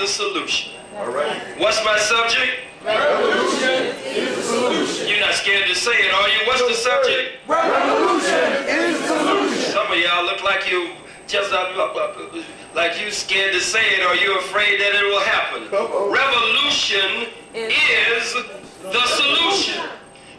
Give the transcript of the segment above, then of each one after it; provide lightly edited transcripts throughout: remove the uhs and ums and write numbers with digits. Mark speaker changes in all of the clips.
Speaker 1: the solution.
Speaker 2: All right.
Speaker 1: What's my subject?
Speaker 2: Revolution is the solution.
Speaker 1: You're not scared to say it, are you? What's the subject?
Speaker 2: Revolution is the solution.
Speaker 1: Some of y'all look like you just like you scared to say it, or you're afraid that it will happen. Revolution is the solution.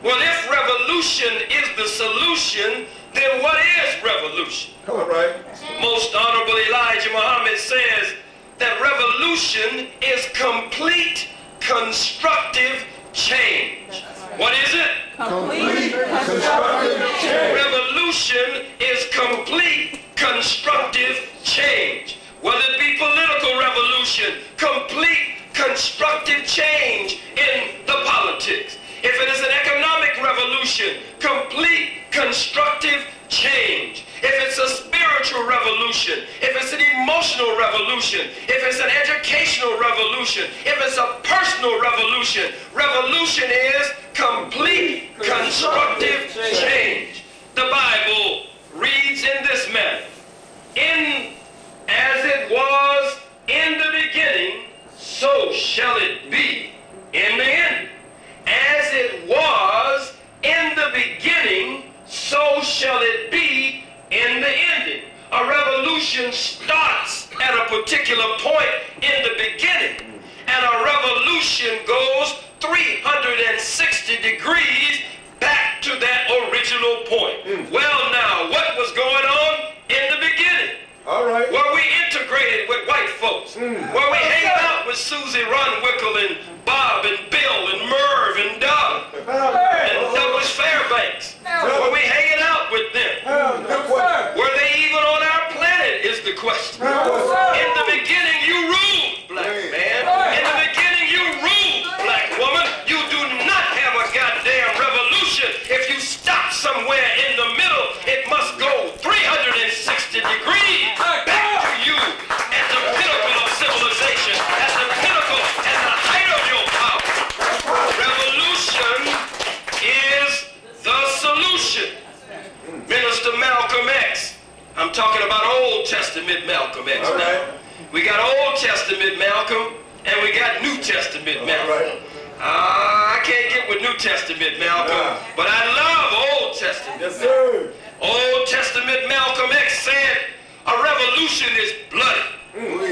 Speaker 1: Well, if revolution is the solution, then what is revolution?
Speaker 2: All right.
Speaker 1: Most Honorable Elijah Muhammad says that revolution is complete constructive change. What is it?
Speaker 2: Complete constructive change.
Speaker 1: Revolution is complete constructive change. Whether it be political revolution, complete constructive change in the politics. If it is an economic revolution, complete constructive change. If it's a spiritual revolution, if it's an emotional revolution, if it's an educational revolution, if it's a personal revolution, revolution is complete constructive change. The Bible reads in this manner: as it was in the beginning, so shall it be in the end. As it was in the beginning, so shall it be in the ending. A revolution starts at a particular point in the beginning, and a revolution goes 360 degrees back to that original point. Well, now, what was going on in the beginning?
Speaker 2: All right.
Speaker 1: Were we integrated with white folks? Were we hanging out with Susie Runwickle and Bob and Bill and Merv and Doug and Douglas Fairbanks? Were we hanging out with them? Were they even on our planet is the question. In the beginning you ruled, black man. In the beginning you ruled, black woman. You do not have a goddamn revolution. If you stop somewhere in the middle, it must go 360 degrees back to you at the pinnacle of civilization, at the pinnacle, at the height of your power. Revolution is the solution. Minister Malcolm X. I'm talking about Old Testament Malcolm X now. We got Old Testament Malcolm and we got New Testament Malcolm. I can't get with New Testament Malcolm, but I love Old Testament.
Speaker 2: Yes, sir.
Speaker 1: Old Testament Malcolm X said a revolution is bloody.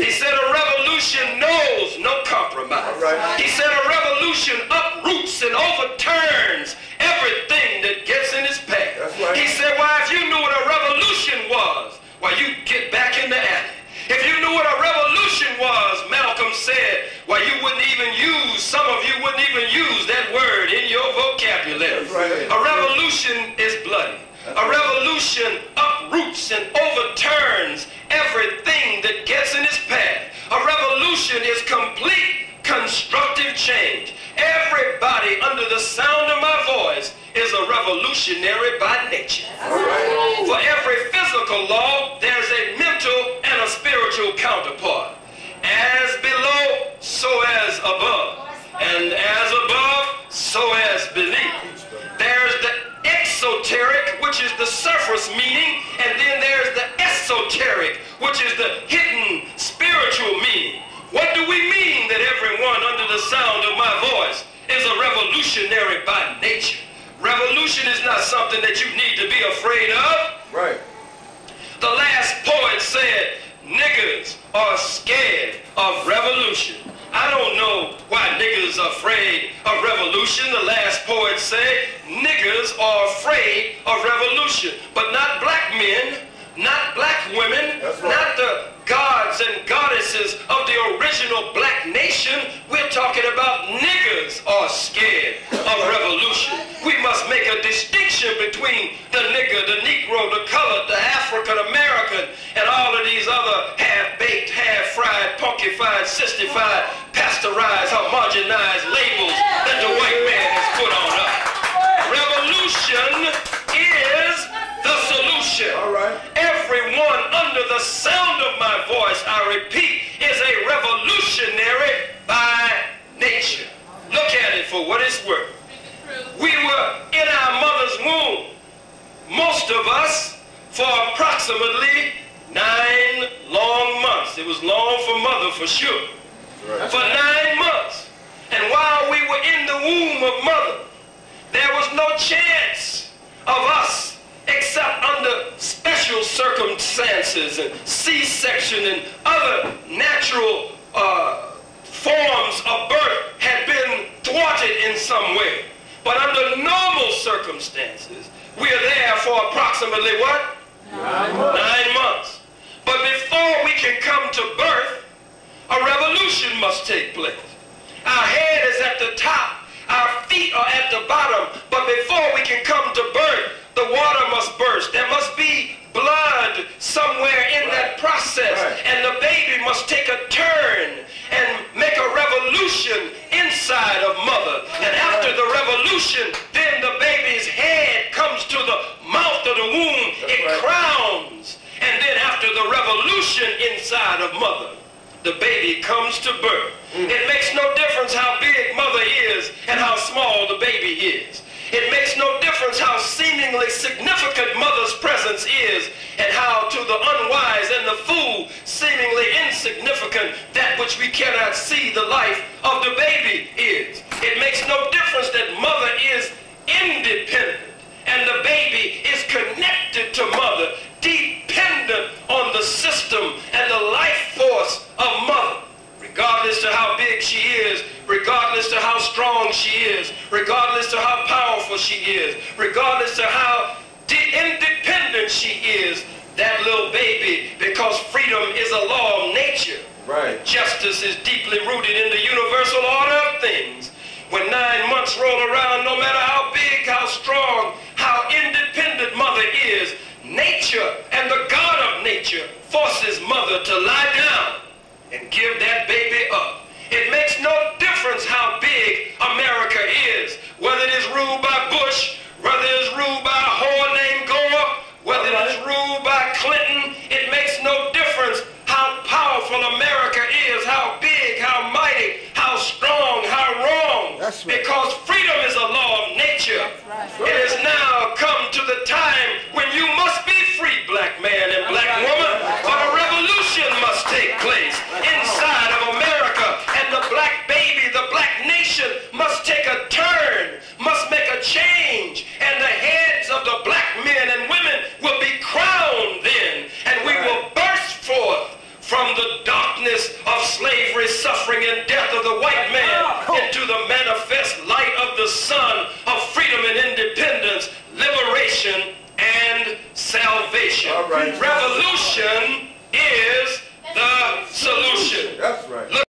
Speaker 1: He said a revolution knows no compromise. He said a revolution uproots and overturns everything that gets in its path. He said, why, if you knew what a revolution was, why, you'd get back in the alley. If you knew what a revolution was, Malcolm said, why, you wouldn't even use, some of you wouldn't even use that word in your vocabulary. A revolution is bloody. A revolution uproots and overturns everything that gets in its path. A revolution is complete constructive change. Everybody under the sound of my voice is a revolutionary by nature. For every physical law, there's a mental and a spiritual counterpart. As below, so as above. And as above, so as beneath. There's the exoteric, which is the surface meaning, and then there's the esoteric, which is the hidden spiritual meaning. What do we mean that everyone under the sound of my voice is a revolutionary by nature? Revolution is not something that you need to be afraid of.
Speaker 2: Right.
Speaker 1: The last poet said, niggas are scared of revolution. I don't know why niggas are afraid of revolution. The last poet said, niggas are afraid of revolution. But not black men, not black women, not the gods and goddesses of the original black nation. We're talking about niggas are scared of revolution. We must make a distinction between the nigger, the Negro, the colored, the African American, and all of these other half-baked, half-fried, punkified, sistified, pasteurized, homogenized labels that the white man has put on us. Revolution is the solution.
Speaker 2: All right.
Speaker 1: Everyone under the sound of my voice, I repeat, is a revolutionary by nature. Look at it for what it's worth. We were in our mother's womb, most of us, for approximately 9 long months. It was long for mother for sure. for 9 months. And while we were in the womb of mother, there was no chance of us except under special circumstances and C-section and other natural forms of birth had been thwarted in some way. But under normal circumstances, we are there for approximately what? 9 months. But before we can come to birth, a revolution must take place. Our head is at the top, our feet are at the bottom, but before we can come to birth, the water must burst. There must be blood somewhere in that process, and the baby must take a turn and make a revolution inside of mother. And after the revolution, then the baby's head comes to the mouth of the womb, it crowns, and then after the revolution inside of mother, the baby comes to birth. It makes no difference how big mother is and how small the baby is. It makes no difference how seemingly significant mother's presence is and how to the unwise and the fool seemingly insignificant that which we cannot see the life of the baby is. It makes no difference that mother is independent and the baby is connected to mother, dependent on the system and the life force of mother. Regardless to how big she is, regardless to how strong she is, regardless to how powerful she is, regardless to how independent she is, that little baby, because freedom is a law of nature.
Speaker 3: Right.
Speaker 1: Justice is deeply rooted in the universal order of things. When 9 months roll around, no matter how big, how strong, how independent mother is, nature and the God of nature forces mother to lie down and give that baby up. It makes no difference how big America is, whether it is ruled by Bush, whether it is ruled by a whore named Gore, whether it is ruled by Clinton. It makes no difference how powerful America is, how big, how mighty, how strong, how wrong.
Speaker 3: That's right.
Speaker 1: Because freedom is a law of nature. It has now come to the time when you must be free, black man and black woman, but a revolution must take place inside of America, and the black baby, the black nation must take a turn, must make a change, and the heads of the black men and women will be crowned then, and we will burst forth from the darkness of slavery, suffering, and death of the white man into the manifest light of the sun of freedom and independence, liberation, and salvation.
Speaker 3: All right.
Speaker 1: Revolution is the solution.
Speaker 3: That's right.